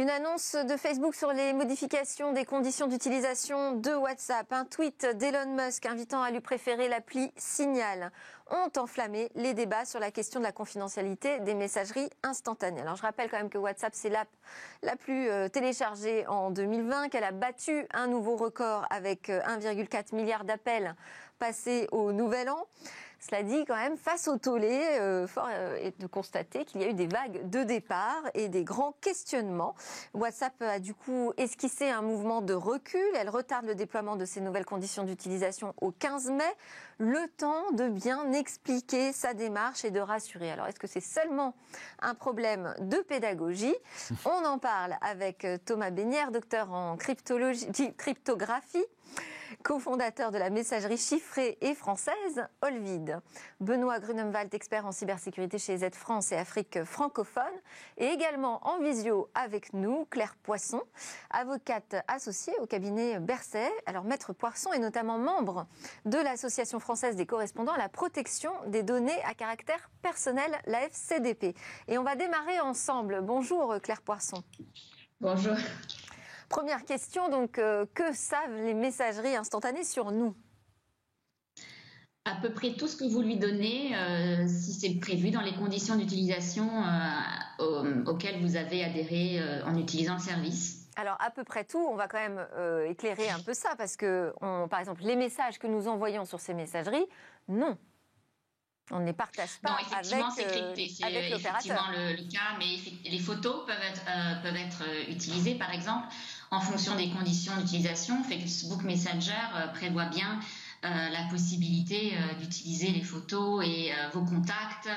Une annonce de Facebook sur les modifications des conditions d'utilisation de WhatsApp. Un tweet d'Elon Musk invitant à lui préférer l'appli Signal ont enflammé les débats sur la question de la confidentialité des messageries instantanées. Alors je rappelle quand même que WhatsApp, c'est l'app la plus téléchargée en 2020, qu'elle a battu un nouveau record avec 1,4 milliard d'appels passés au Nouvel An. Cela dit, quand même, face au tollé, fort est de constater qu'il y a eu des vagues de départ et des grands questionnements. WhatsApp a du coup esquissé un mouvement de recul. Elle retarde le déploiement de ces nouvelles conditions d'utilisation au 15 mai. Le temps de bien expliquer sa démarche et de rassurer. Alors, est-ce que c'est seulement un problème de pédagogie ? On en parle avec Thomas Besnières, docteur en cryptographie, cofondateur de la messagerie chiffrée et française Olvid. Benoît Grunemwald, expert en cybersécurité chez Z France et Afrique francophone. Et également en visio avec nous, Claire Poisson, avocate associée au cabinet Berset. Alors Maître Poisson est notamment membre de l'Association française des correspondants à la protection des données à caractère personnel, la FCDP. Et on va démarrer ensemble. Bonjour Claire Poisson. Bonjour. Première question, donc, que savent les messageries instantanées sur nous ? À peu près tout ce que vous lui donnez, si c'est prévu dans les conditions d'utilisation auxquelles vous avez adhéré en utilisant le service. Alors, à peu près tout, on va quand même éclairer un peu ça, parce que, par exemple, les messages que nous envoyons sur ces messageries, non. On ne les partage pas avec l'opérateur. C'est effectivement le cas, mais les photos peuvent être utilisées, par exemple, en fonction des conditions d'utilisation. Facebook Messenger prévoit bien la possibilité d'utiliser les photos et vos contacts.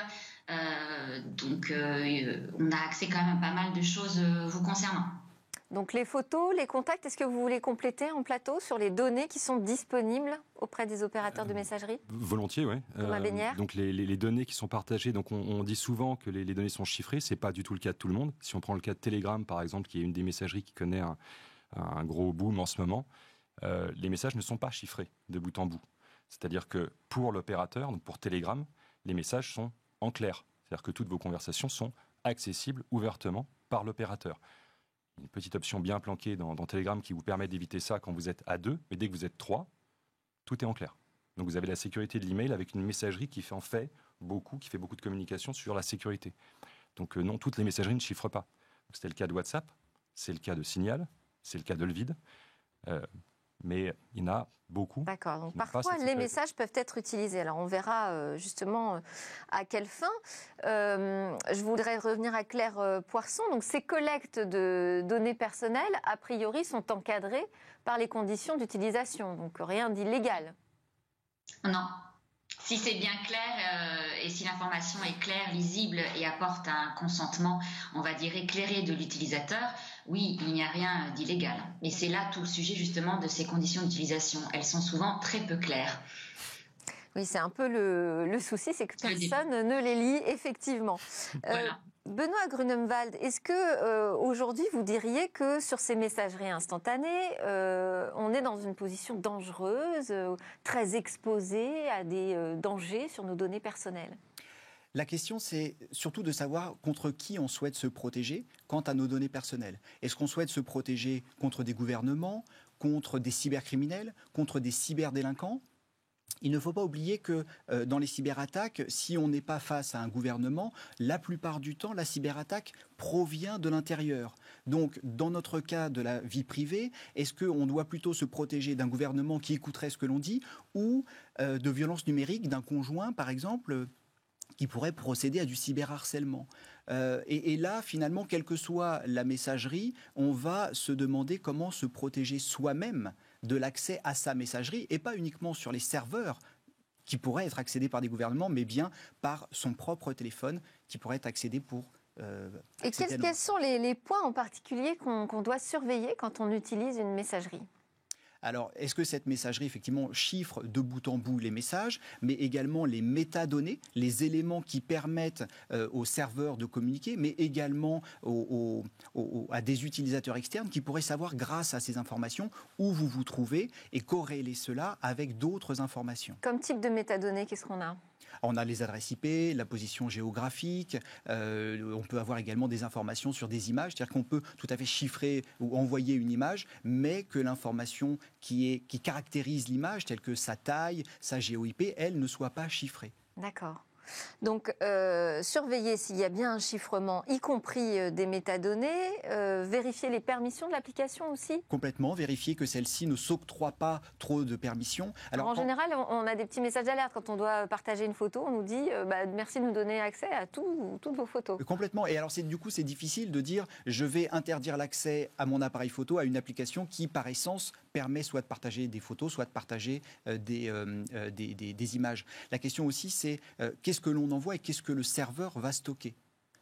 Donc, on a accès quand même à pas mal de choses vous concernant. Donc, les photos, les contacts, est-ce que vous voulez compléter en plateau sur les données qui sont disponibles auprès des opérateurs de messagerie ? Volontiers, oui. Donc, les données qui sont partagées, donc on dit souvent que les données sont chiffrées. Ce n'est pas du tout le cas de tout le monde. Si on prend le cas de Telegram, par exemple, qui est une des messageries qui connaît un gros boom en ce moment, les messages ne sont pas chiffrés de bout en bout. C'est-à-dire que pour l'opérateur, donc pour Telegram, les messages sont en clair. C'est-à-dire que toutes vos conversations sont accessibles ouvertement par l'opérateur. Une petite option bien planquée dans Telegram qui vous permet d'éviter ça quand vous êtes à 2, mais dès que vous êtes 3, tout est en clair. Donc vous avez la sécurité de l'email avec une messagerie qui fait beaucoup de communication sur la sécurité. Donc non, toutes les messageries ne chiffrent pas. C'était le cas de WhatsApp, c'est le cas de Signal, c'est le cas d'Olvid. Mais il y en a beaucoup. D'accord. Donc parfois, les messages peuvent être utilisés. Alors, on verra justement à quelle fin. Je voudrais revenir à Claire Poisson. Donc, ces collectes de données personnelles, a priori, sont encadrées par les conditions d'utilisation. Donc, rien d'illégal. Non. Si c'est bien clair et si l'information est claire, lisible et apporte un consentement, on va dire, éclairé de l'utilisateur, oui, il n'y a rien d'illégal. Et c'est là tout le sujet justement de ces conditions d'utilisation. Elles sont souvent très peu claires. Oui, c'est un peu le souci, c'est que personne ne les lit, effectivement. Voilà. Benoît Grunemwald, est-ce que aujourd'hui vous diriez que sur ces messageries instantanées, on est dans une position dangereuse, très exposée à des dangers sur nos données personnelles ? La question, c'est surtout de savoir contre qui on souhaite se protéger quant à nos données personnelles. Est-ce qu'on souhaite se protéger contre des gouvernements, contre des cybercriminels, contre des cyberdélinquants ? Il ne faut pas oublier que dans les cyberattaques, si on n'est pas face à un gouvernement, la plupart du temps, la cyberattaque provient de l'intérieur. Donc, dans notre cas de la vie privée, est-ce qu'on doit plutôt se protéger d'un gouvernement qui écouterait ce que l'on dit ou de violences numériques d'un conjoint, par exemple, qui pourrait procéder à du cyberharcèlement. Et là, finalement, quelle que soit la messagerie, on va se demander comment se protéger soi-même de l'accès à sa messagerie, et pas uniquement sur les serveurs qui pourraient être accédés par des gouvernements, mais bien par son propre téléphone qui pourrait être accédé pour... Et quels sont les points en particulier qu'on doit surveiller quand on utilise une messagerie ? Alors, est-ce que cette messagerie, effectivement, chiffre de bout en bout les messages, mais également les métadonnées, les éléments qui permettent aux serveurs de communiquer, mais également à des utilisateurs externes qui pourraient savoir, grâce à ces informations, où vous vous trouvez et corréler cela avec d'autres informations. Comme type de métadonnées, qu'est-ce qu'on a ? On a les adresses IP, la position géographique, on peut avoir également des informations sur des images, c'est-à-dire qu'on peut tout à fait chiffrer ou envoyer une image, mais que l'information qui caractérise l'image, telle que sa taille, sa GeoIP, elle ne soit pas chiffrée. D'accord. Donc, surveiller s'il y a bien un chiffrement, y compris des métadonnées, vérifier les permissions de l'application aussi ? Complètement, vérifier que celle-ci ne s'octroie pas trop de permissions. Alors, en général, on a des petits messages d'alerte. Quand on doit partager une photo, on nous dit merci de nous donner accès à toutes vos photos. Complètement. Et alors, du coup, c'est difficile de dire je vais interdire l'accès à mon appareil photo à une application qui, par essence, permet soit de partager des photos, soit de partager des images. La question aussi, c'est qu'est-ce que l'on envoie et qu'est-ce que le serveur va stocker.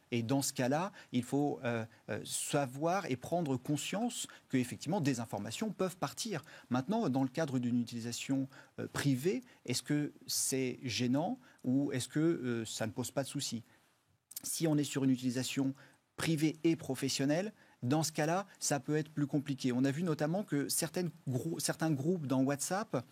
Et dans ce cas-là, il faut savoir et prendre conscience qu'effectivement, des informations peuvent partir. Maintenant, dans le cadre d'une utilisation privée, est-ce que c'est gênant ou est-ce que ça ne pose pas de souci ? Si on est sur une utilisation privée et professionnelle, dans ce cas-là, ça peut être plus compliqué. On a vu notamment que certains groupes dans WhatsApp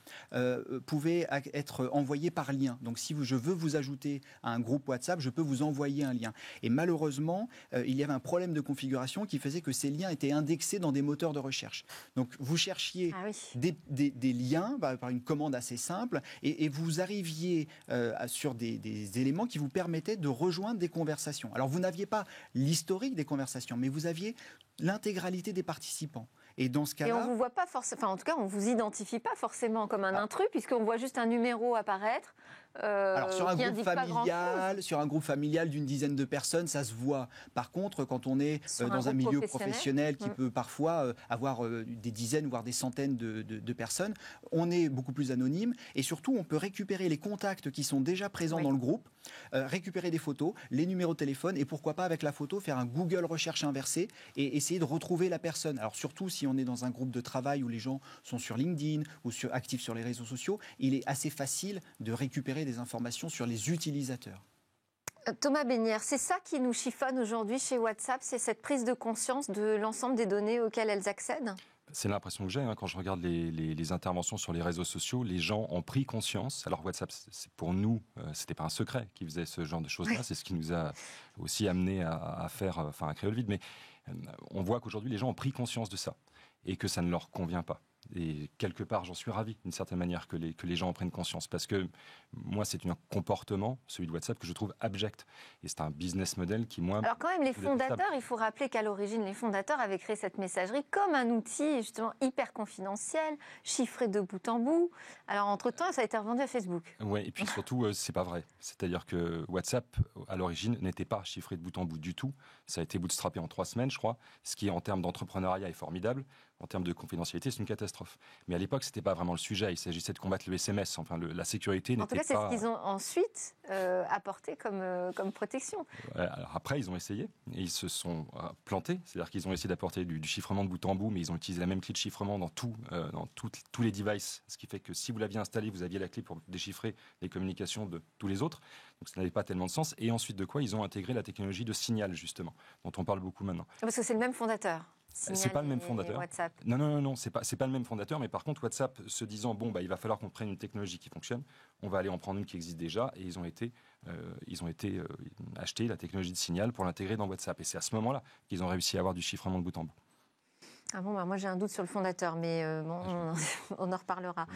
pouvaient être envoyés par lien. Donc, si je veux vous ajouter à un groupe WhatsApp, je peux vous envoyer un lien. Et malheureusement, il y avait un problème de configuration qui faisait que ces liens étaient indexés dans des moteurs de recherche. Donc, vous cherchiez des liens par une commande assez simple et vous arriviez sur des éléments qui vous permettaient de rejoindre des conversations. Alors, vous n'aviez pas l'historique des conversations, mais vous aviez l'intégralité des participants. Et dans ce cas-là... Et on vous voit pas forcément, enfin en tout cas, on vous identifie pas forcément comme un intrus, puisqu'on voit juste un numéro apparaître. Alors sur un groupe familial d'une dizaine de personnes, ça se voit. Par contre, quand on est dans un milieu professionnel qui peut parfois avoir des dizaines, voire des centaines de personnes, on est beaucoup plus anonyme et surtout on peut récupérer les contacts qui sont déjà présents dans le groupe, récupérer des photos, les numéros de téléphone et pourquoi pas avec la photo faire un Google recherche inversé et essayer de retrouver la personne. Alors surtout si on est dans un groupe de travail où les gens sont sur LinkedIn ou actifs sur les réseaux sociaux, il est assez facile de récupérer des informations sur les utilisateurs. Thomas Besnières, c'est ça qui nous chiffonne aujourd'hui chez WhatsApp, c'est cette prise de conscience de l'ensemble des données auxquelles elles accèdent ? C'est l'impression que j'ai quand je regarde les interventions sur les réseaux sociaux. Les gens ont pris conscience. Alors WhatsApp, pour nous, c'était pas un secret qui faisait ce genre de choses-là. C'est ce qui nous a aussi amené à créer le vide. Mais on voit qu'aujourd'hui, les gens ont pris conscience de ça et que ça ne leur convient pas. Et quelque part, j'en suis ravi, d'une certaine manière, que les gens en prennent conscience. Parce que moi, c'est un comportement, celui de WhatsApp, que je trouve abject. Et c'est un business model qui, moi... Alors quand même, les fondateurs, il faut rappeler qu'à l'origine, les fondateurs avaient créé cette messagerie comme un outil, justement, hyper confidentiel, chiffré de bout en bout. Alors, entre-temps, ça a été revendu à Facebook. Oui, et puis surtout, c'est pas vrai. C'est-à-dire que WhatsApp, à l'origine, n'était pas chiffré de bout en bout du tout. Ça a été bootstrappé en 3 semaines, je crois. Ce qui, en termes d'entrepreneuriat, est formidable. En termes de confidentialité, c'est une catastrophe. Mais à l'époque, c'était pas vraiment le sujet. Il s'agissait de combattre le SMS. Enfin, la sécurité n'était pas... En tout cas, c'est ce qu'ils ont ensuite apporté comme protection. Alors après, ils ont essayé et ils se sont plantés. C'est-à-dire qu'ils ont essayé d'apporter du chiffrement de bout en bout, mais ils ont utilisé la même clé de chiffrement dans tous les devices. Ce qui fait que si vous l'aviez installé, vous aviez la clé pour déchiffrer les communications de tous les autres. Donc ça n'avait pas tellement de sens. Et ensuite de quoi, ils ont intégré la technologie de Signal, justement, dont on parle beaucoup maintenant. Parce que c'est le même fondateur. C'est pas le même fondateur. Non, c'est pas le même fondateur, mais par contre WhatsApp se disant il va falloir qu'on prenne une technologie qui fonctionne, on va aller en prendre une qui existe déjà, et ils ont été acheter la technologie de Signal pour l'intégrer dans WhatsApp, et c'est à ce moment-là qu'ils ont réussi à avoir du chiffrement de bout en bout. Ah bon, moi j'ai un doute sur le fondateur, mais on en reparlera.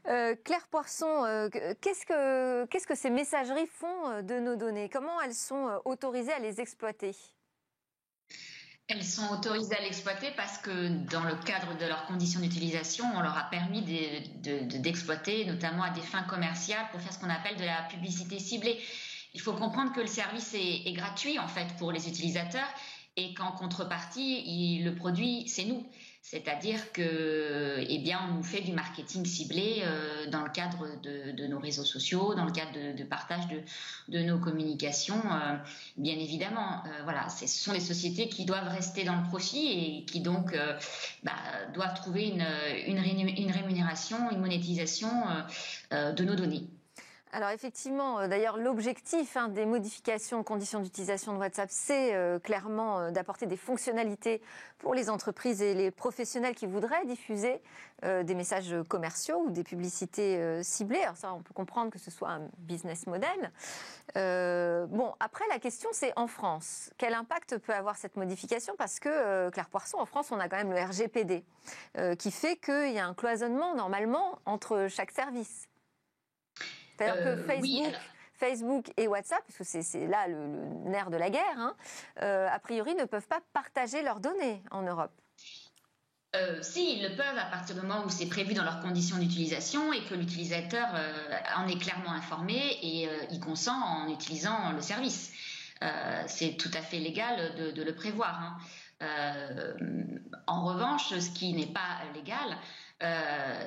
Claire Poisson, qu'est-ce que ces messageries font de nos données ? Comment elles sont autorisées à les exploiter ? Elles sont autorisées à l'exploiter parce que dans le cadre de leurs conditions d'utilisation, on leur a permis d'exploiter, notamment à des fins commerciales, pour faire ce qu'on appelle de la publicité ciblée. Il faut comprendre que le service est gratuit en fait pour les utilisateurs et qu'en contrepartie, le produit, c'est nous. C'est-à-dire que, on nous fait du marketing ciblé dans le cadre de nos réseaux sociaux, dans le cadre de partage de nos communications, bien évidemment. Ce sont des sociétés qui doivent rester dans le profit et qui donc doivent trouver une rémunération, une monétisation de nos données. Alors effectivement, d'ailleurs, l'objectif des modifications de conditions d'utilisation de WhatsApp, c'est clairement d'apporter des fonctionnalités pour les entreprises et les professionnels qui voudraient diffuser des messages commerciaux ou des publicités ciblées. Alors ça, on peut comprendre que ce soit un business model. Après, la question, c'est en France. Quel impact peut avoir cette modification ? Parce que, Claire Poisson, en France, on a quand même le RGPD qui fait qu'il y a un cloisonnement, normalement, entre chaque service. C'est-à-dire que Facebook et WhatsApp, parce que c'est là le nerf de la guerre, a priori ne peuvent pas partager leurs données en Europe. Si, ils le peuvent à partir du moment où c'est prévu dans leurs conditions d'utilisation et que l'utilisateur en est clairement informé et y consent en utilisant le service. C'est tout à fait légal de le prévoir. En revanche, ce qui n'est pas légal,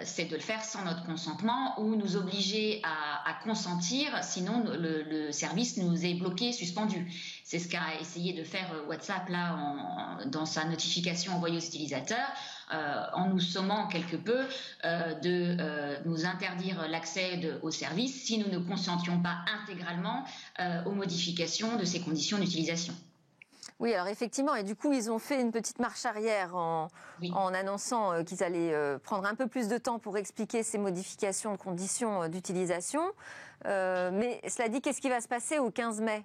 c'est de le faire sans notre consentement ou nous obliger à consentir, sinon le service nous est bloqué, suspendu. C'est ce qu'a essayé de faire WhatsApp là dans sa notification envoyée aux utilisateurs, en nous sommant quelque peu de nous interdire l'accès au service si nous ne consentions pas intégralement aux modifications de ces conditions d'utilisation. Oui, alors effectivement, et du coup, ils ont fait une petite marche arrière en annonçant qu'ils allaient prendre un peu plus de temps pour expliquer ces modifications de conditions d'utilisation. Mais cela dit, qu'est-ce qui va se passer au 15 mai ?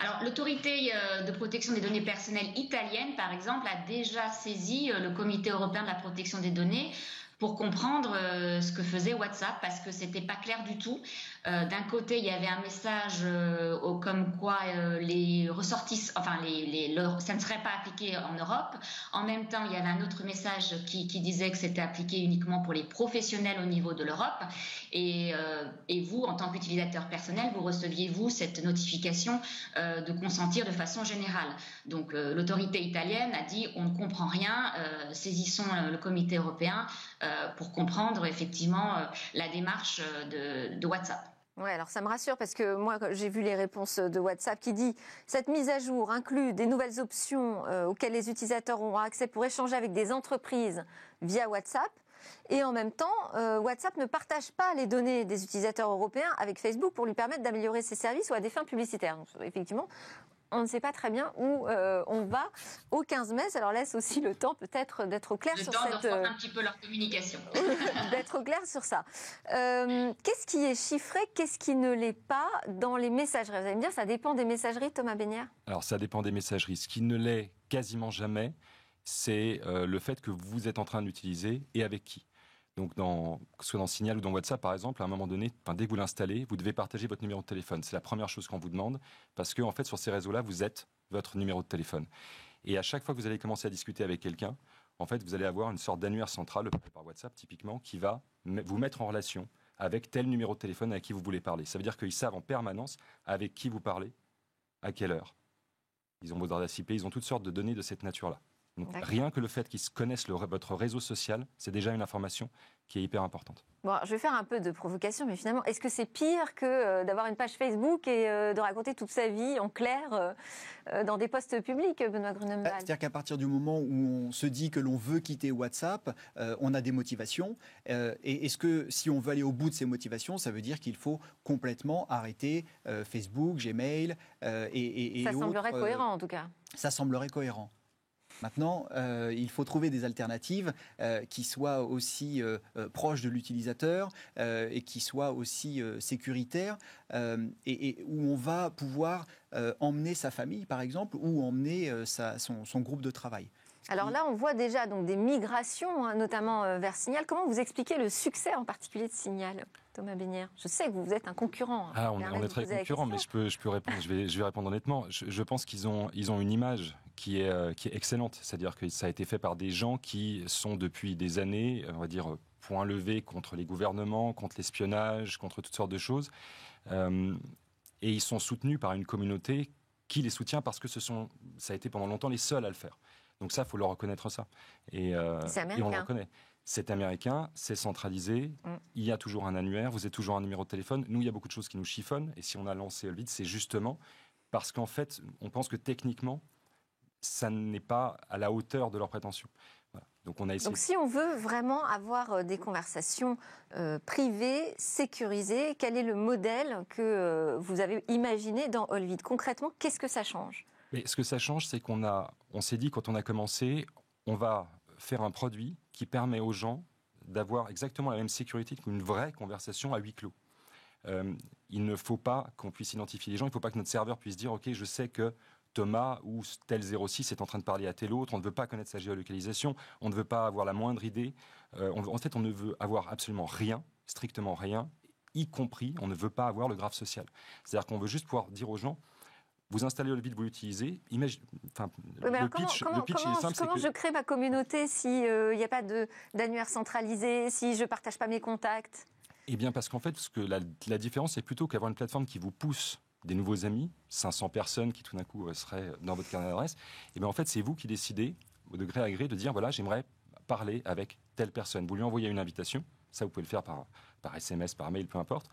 Alors, l'autorité de protection des données personnelles italienne, par exemple, a déjà saisi le Comité européen de la protection des données pour comprendre ce que faisait WhatsApp, parce que c'était pas clair du tout. D'un côté, il y avait un message comme quoi les ressortissants, ça ne serait pas appliqué en Europe. En même temps, il y avait un autre message qui disait que c'était appliqué uniquement pour les professionnels au niveau de l'Europe. Et vous, en tant qu'utilisateur personnel, vous receviez-vous cette notification de consentir de façon générale. Donc, l'autorité italienne a dit on ne comprend rien, saisissons le comité européen pour comprendre effectivement la démarche de WhatsApp. Oui, alors ça me rassure parce que moi, j'ai vu les réponses de WhatsApp qui dit « Cette mise à jour inclut des nouvelles options auxquelles les utilisateurs auront accès pour échanger avec des entreprises via WhatsApp. » Et en même temps, WhatsApp ne partage pas les données des utilisateurs européens avec Facebook pour lui permettre d'améliorer ses services ou à des fins publicitaires. Donc, effectivement, on ne sait pas très bien où on va au 15 mai. Ça leur laisse aussi le temps peut-être d'être au clair sur cette... Le temps de reprendre un petit peu leur communication. D'être au clair sur ça. Qu'est-ce qui est chiffré, qu'est-ce qui ne l'est pas dans les messageries ? Vous allez me dire, ça dépend des messageries, Thomas Besnier ? Alors, ça dépend des messageries. Ce qui ne l'est quasiment jamais, c'est le fait que vous êtes en train d'utiliser et avec qui. Donc, que ce soit dans Signal ou dans WhatsApp, par exemple, à un moment donné, dès que vous l'installez, vous devez partager votre numéro de téléphone. C'est la première chose qu'on vous demande, parce que, en fait, sur ces réseaux-là, vous êtes votre numéro de téléphone. Et à chaque fois que vous allez commencer à discuter avec quelqu'un, en fait, vous allez avoir une sorte d'annuaire central, par WhatsApp, typiquement, qui va vous mettre en relation avec tel numéro de téléphone avec qui vous voulez parler. Ça veut dire qu'ils savent en permanence avec qui vous parlez, à quelle heure. Ils ont vos adresses IP, ils ont toutes sortes de données de cette nature-là. Donc, rien que le fait qu'ils connaissent votre réseau social, c'est déjà une information qui est hyper importante. Bon, je vais faire un peu de provocation, mais finalement, est-ce que c'est pire que d'avoir une page Facebook et de raconter toute sa vie en clair dans des posts publics, Benoît Grunemann ? C'est-à-dire qu'à partir du moment où on se dit que l'on veut quitter WhatsApp, on a des motivations. Et est-ce que si on veut aller au bout de ces motivations, ça veut dire qu'il faut complètement arrêter Facebook, Gmail et autres ? Ça semblerait cohérent, en tout cas. Ça semblerait cohérent. Maintenant, il faut trouver des alternatives qui soient aussi proches de l'utilisateur et qui soient aussi sécuritaires et où on va pouvoir emmener sa famille, par exemple, ou emmener son groupe de travail. Alors là, on voit déjà donc, des migrations, notamment vers Signal. Comment vous expliquez le succès en particulier de Signal, Thomas Besnier ? Je sais que vous êtes un concurrent. On est très concurrent, mais je peux répondre. Je vais répondre honnêtement. Je pense qu'ils ont une image qui est excellente. C'est-à-dire que ça a été fait par des gens qui sont depuis des années, on va dire, point levé contre les gouvernements, contre l'espionnage, contre toutes sortes de choses. Et ils sont soutenus par une communauté qui les soutient parce que ça a été pendant longtemps les seuls à le faire. Donc ça, il faut leur reconnaître ça. Et on le reconnaît. C'est américain, c'est centralisé, il y a toujours un annuaire, vous avez toujours un numéro de téléphone. Nous, il y a beaucoup de choses qui nous chiffonnent. Et si on a lancé Olvid, c'est justement parce qu'en fait, on pense que techniquement, ça n'est pas à la hauteur de leurs prétentions. Voilà. Donc si on veut vraiment avoir des conversations privées, sécurisées, quel est le modèle que vous avez imaginé dans Olvid? Concrètement, qu'est-ce que ça change? Mais ce que ça change, c'est on s'est dit quand on a commencé, on va faire un produit qui permet aux gens d'avoir exactement la même sécurité qu'une vraie conversation à huis clos. Il ne faut pas qu'on puisse identifier les gens, il ne faut pas que notre serveur puisse dire « Ok, je sais que Thomas ou tel 06 est en train de parler à tel autre, on ne veut pas connaître sa géolocalisation, on ne veut pas avoir la moindre idée. En fait, on ne veut avoir absolument rien, strictement rien, y compris, on ne veut pas avoir le graphe social. C'est-à-dire qu'on veut juste pouvoir dire aux gens, vous installez Olvid, vous l'utilisez. Le pitch est simple. Comment je crée ma communauté s'il n'y a pas d'annuaire centralisé, si je ne partage pas mes contacts? Eh bien, parce qu'en fait, la différence, c'est plutôt qu'avoir une plateforme qui vous pousse des nouveaux amis, 500 personnes qui tout d'un coup seraient dans votre carnet d'adresse, et bien en fait, c'est vous qui décidez, au degré à gré, de dire voilà, j'aimerais parler avec telle personne. Vous lui envoyez une invitation, ça vous pouvez le faire par SMS, par mail, peu importe.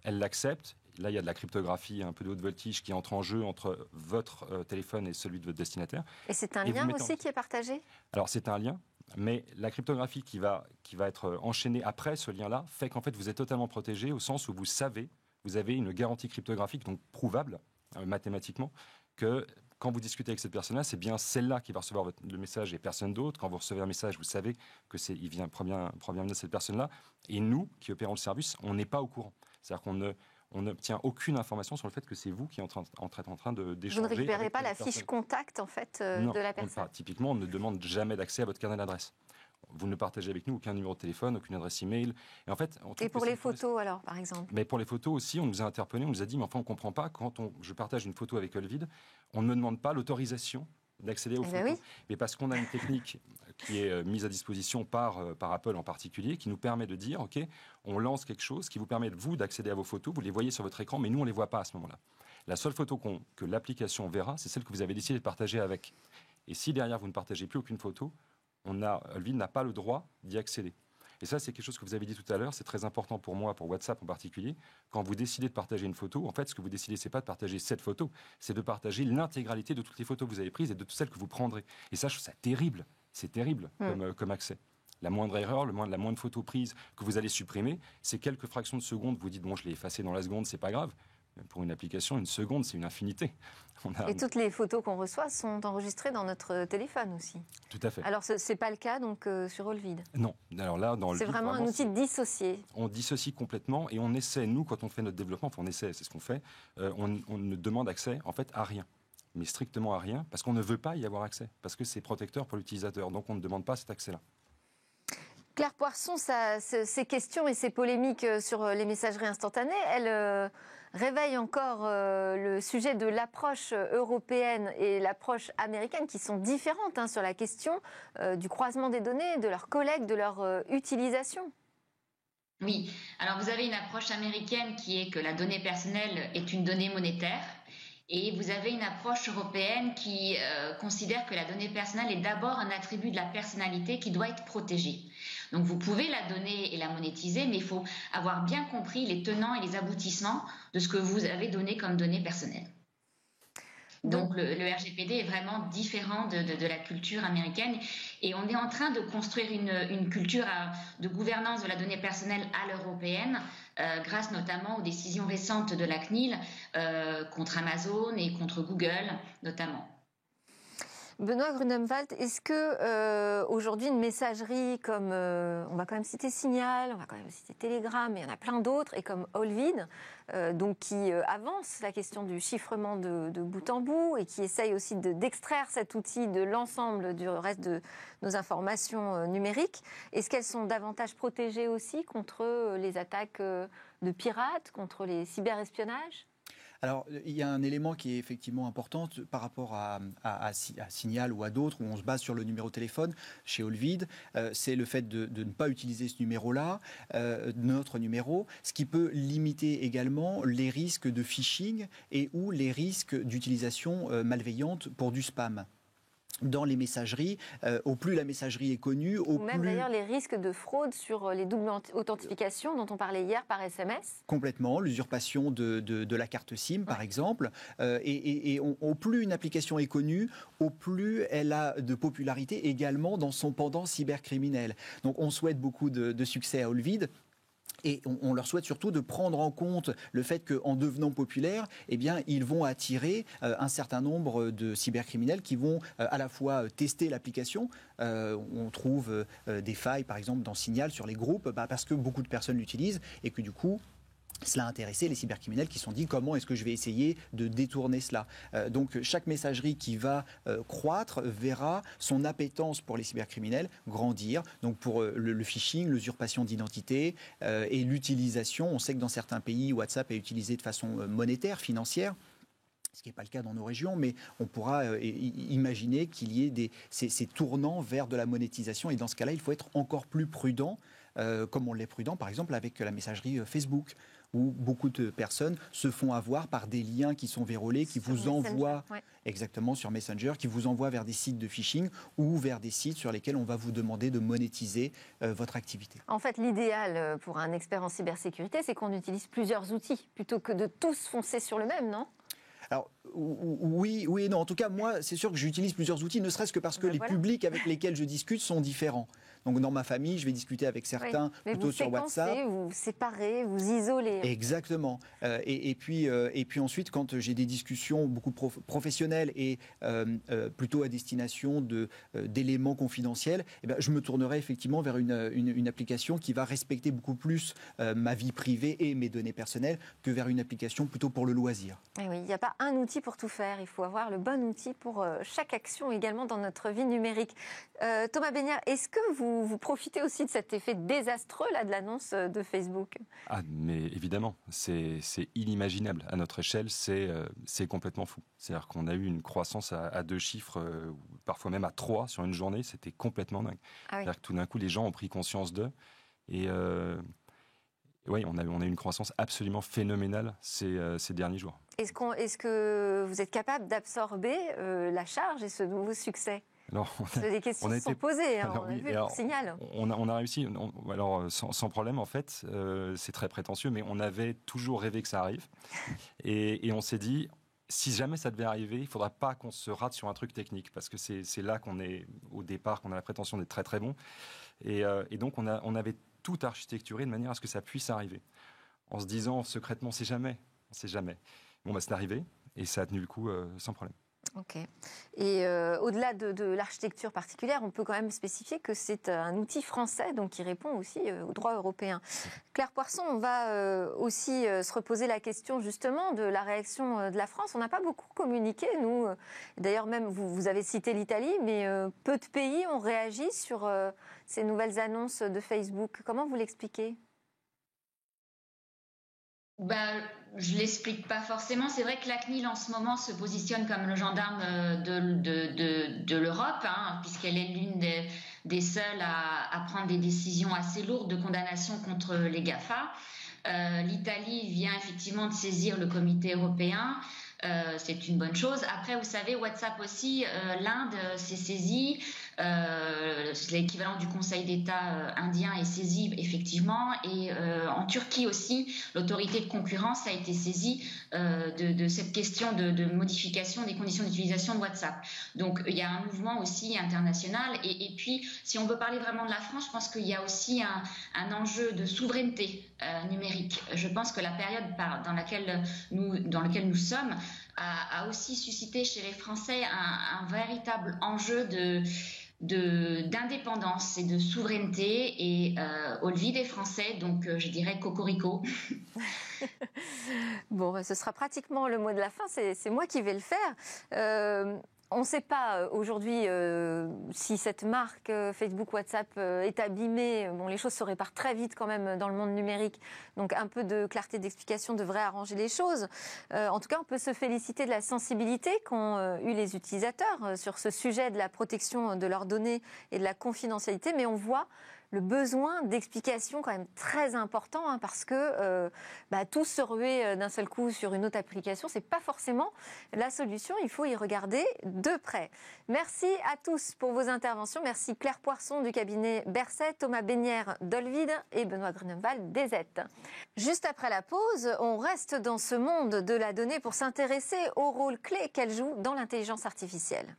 Elle l'accepte. Là, il y a de la cryptographie, un peu de haute voltige qui entre en jeu entre votre téléphone et celui de votre destinataire. Et c'est un lien aussi qui est partagé? Alors, c'est un lien, mais la cryptographie qui va être enchaînée après ce lien-là fait qu'en fait, vous êtes totalement protégé au sens où vous avez une garantie cryptographique, donc prouvable mathématiquement, que quand vous discutez avec cette personne-là, c'est bien celle-là qui va recevoir le message et personne d'autre. Quand vous recevez un message, vous savez que il provient de cette personne-là. Et nous, qui opérons le service, on n'est pas au courant. C'est-à-dire qu'on n'obtient aucune information sur le fait que c'est vous qui êtes en train d'échanger. Vous ne récupérez pas la fiche contact en fait, de la personne? Typiquement, on ne demande jamais d'accès à votre carnet d'adresse. Vous ne partagez avec nous aucun numéro de téléphone, aucune adresse email. Et pour les photos alors, par exemple? Mais pour les photos aussi, on nous a interpellés, on nous a dit, mais enfin on ne comprend pas, quand je partage une photo avec Olvid, on ne me demande pas l'autorisation d'accéder aux photos. Oui. Mais parce qu'on a une technique qui est mise à disposition par Apple en particulier, qui nous permet de dire, OK, on lance quelque chose qui vous permet, vous, d'accéder à vos photos, vous les voyez sur votre écran, mais nous, on ne les voit pas à ce moment-là. La seule photo que l'application verra, c'est celle que vous avez décidé de partager avec. Et si derrière, vous ne partagez plus aucune photo, Olvid n'a pas le droit d'y accéder. Et ça, c'est quelque chose que vous avez dit tout à l'heure, c'est très important pour moi, pour WhatsApp en particulier. Quand vous décidez de partager une photo, en fait, ce que vous décidez, c'est pas de partager cette photo, c'est de partager l'intégralité de toutes les photos que vous avez prises et de toutes celles que vous prendrez. Et ça, je trouve ça terrible. C'est terrible comme accès. La moindre erreur, la moindre photo prise que vous allez supprimer, c'est quelques fractions de secondes. Vous dites, bon, je l'ai effacé dans la seconde, c'est pas grave. Pour une application, une seconde, c'est une infinité. Et toutes les photos qu'on reçoit sont enregistrées dans notre téléphone aussi. Tout à fait. Alors, ce n'est pas le cas donc, sur Olvid? Non. Alors là, c'est vraiment un outil dissocié. On dissocie complètement et on essaie, nous, quand on fait notre développement, enfin on essaie, c'est ce qu'on fait, on ne demande accès en fait à rien. Mais strictement à rien, parce qu'on ne veut pas y avoir accès, parce que c'est protecteur pour l'utilisateur. Donc on ne demande pas cet accès-là. Claire Poirson, ces questions et ces polémiques sur les messageries instantanées, elles réveillent encore le sujet de l'approche européenne et l'approche américaine qui sont différentes sur la question du croisement des données, de leur collecte, de leur utilisation. Oui, alors vous avez une approche américaine qui est que la donnée personnelle est une donnée monétaire. Et vous avez une approche européenne qui considère que la donnée personnelle est d'abord un attribut de la personnalité qui doit être protégé. Donc vous pouvez la donner et la monétiser, mais il faut avoir bien compris les tenants et les aboutissements de ce que vous avez donné comme données personnelles. Donc le RGPD est vraiment différent de la culture américaine et on est en train de construire une culture de gouvernance de la donnée personnelle à l'européenne grâce notamment aux décisions récentes de la CNIL contre Amazon et contre Google notamment. Benoît Grunemwald, est-ce que aujourd'hui une messagerie comme, on va quand même citer Signal, on va quand même citer Telegram, mais il y en a plein d'autres, et comme Olvid, donc qui avance la question du chiffrement de bout en bout et qui essaye aussi d'extraire cet outil de l'ensemble du reste de nos informations numériques, est-ce qu'elles sont davantage protégées aussi contre les attaques de pirates, contre les cyberespionnages ? Alors, il y a un élément qui est effectivement important par rapport à Signal ou à d'autres, où on se base sur le numéro de téléphone. Chez Olvid, c'est le fait de ne pas utiliser ce numéro-là, notre numéro, ce qui peut limiter également les risques de phishing et ou les risques d'utilisation malveillante pour du spam. dans les messageries, au plus la messagerie est connue, au plus... Même d'ailleurs les risques de fraude sur les doubles authentifications dont on parlait hier par SMS. Complètement, l'usurpation de la carte SIM par exemple. Et au plus une application est connue, au plus elle a de popularité également dans son pendant cybercriminel. Donc on souhaite beaucoup de succès à Olvid. Et on leur souhaite surtout de prendre en compte le fait qu'en devenant populaires, eh bien, ils vont attirer un certain nombre de cybercriminels qui vont à la fois tester l'application. On trouve des failles, par exemple, dans Signal sur les groupes, parce que beaucoup de personnes l'utilisent et que du coup, cela a intéressé les cybercriminels qui se sont dit comment est-ce que je vais essayer de détourner cela. Donc chaque messagerie qui va croître verra son appétence pour les cybercriminels grandir. Donc pour le phishing, l'usurpation d'identité et l'utilisation, on sait que dans certains pays, WhatsApp est utilisé de façon monétaire, financière. Ce qui n'est pas le cas dans nos régions, mais on pourra imaginer qu'il y ait ces tournants vers de la monétisation. Et dans ce cas-là, il faut être encore plus prudent, comme on l'est prudent, par exemple, avec la messagerie Facebook, où beaucoup de personnes se font avoir par des liens qui sont vérolés, qui vous envoient exactement sur Messenger, qui vous envoient vers des sites de phishing ou vers des sites sur lesquels on va vous demander de monétiser votre activité. En fait, l'idéal pour un expert en cybersécurité, c'est qu'on utilise plusieurs outils, plutôt que de tous foncer sur le même, non ? Alors, oui et non. En tout cas, moi, c'est sûr que j'utilise plusieurs outils, ne serait-ce que parce que les publics avec lesquels je discute sont différents. Donc, dans ma famille, je vais discuter avec certains plutôt sur WhatsApp. Vous séparez, vous isolez. Exactement. Et puis ensuite, quand j'ai des discussions beaucoup professionnelles et plutôt à destination d'éléments confidentiels, eh bien, je me tournerai effectivement vers une application qui va respecter beaucoup plus ma vie privée et mes données personnelles que vers une application plutôt pour le loisir. Et oui, il n'y a pas un outil pour tout faire. Il faut avoir le bon outil pour chaque action également dans notre vie numérique. Thomas Bénière, est-ce que vous profitez aussi de cet effet désastreux là, de l'annonce de Facebook ? Ah, mais évidemment, c'est inimaginable. À notre échelle, c'est complètement fou. C'est-à-dire qu'on a eu une croissance à 2 chiffres, parfois même à 3 sur une journée. C'était complètement dingue. Ah oui. C'est-à-dire que tout d'un coup, les gens ont pris conscience d'eux. Et oui, on a eu une croissance absolument phénoménale ces derniers jours. Est-ce que vous êtes capable d'absorber la charge et ce nouveau succès ? Alors, les questions se sont posées, on a vu pour Signal. On a réussi, sans problème en fait, c'est très prétentieux, mais on avait toujours rêvé que ça arrive. Et on s'est dit, si jamais ça devait arriver, il ne faudra pas qu'on se rate sur un truc technique, parce que c'est là qu'on est, au départ, qu'on a la prétention d'être très très bon. Et donc on avait tout architecturé de manière à ce que ça puisse arriver. En se disant secrètement, on ne sait jamais. Bon, c'est arrivé, et ça a tenu le coup sans problème. Ok. Et au-delà de l'architecture particulière, on peut quand même spécifier que c'est un outil français donc qui répond aussi au droit européen. Claire Poisson, on va aussi se reposer la question justement de la réaction de la France. On n'a pas beaucoup communiqué, nous. D'ailleurs, même vous avez cité l'Italie, mais peu de pays ont réagi sur ces nouvelles annonces de Facebook. Comment vous l'expliquez ? Je ne l'explique pas forcément. C'est vrai que la CNIL en ce moment se positionne comme le gendarme de l'Europe, puisqu'elle est l'une des seules à prendre des décisions assez lourdes de condamnation contre les GAFA. L'Italie vient effectivement de saisir le comité européen. C'est une bonne chose. Après, vous savez, WhatsApp aussi, l'Inde s'est saisie. L'équivalent du Conseil d'État indien est saisi effectivement, et en Turquie aussi l'autorité de concurrence a été saisie de cette question de modification des conditions d'utilisation de WhatsApp. Donc il y a un mouvement aussi international, et puis si on veut parler vraiment de la France, je pense qu'il y a aussi un enjeu de souveraineté numérique. Je pense que la période dans laquelle nous sommes a aussi suscité chez les Français un véritable enjeu d'indépendance et de souveraineté, et Olvid est français, donc je dirais cocorico. Bon, ce sera pratiquement le mot de la fin, c'est moi qui vais le faire. On ne sait pas aujourd'hui si cette marque Facebook, WhatsApp est abîmée. Bon, les choses se réparent très vite quand même dans le monde numérique. Donc un peu de clarté d'explication devrait arranger les choses. En tout cas, on peut se féliciter de la sensibilité qu'ont eu les utilisateurs sur ce sujet de la protection de leurs données et de la confidentialité. Mais on voit le besoin d'explications quand même très important, hein, parce que tous se ruer d'un seul coup sur une autre application, c'est pas forcément la solution. Il faut y regarder de près. Merci à tous pour vos interventions. Merci Claire Poisson du cabinet Berset, Thomas Bénière d'Olvid et Benoît Grunewald d'EZ. Juste après la pause, on reste dans ce monde de la donnée pour s'intéresser au rôle clé qu'elle joue dans l'intelligence artificielle.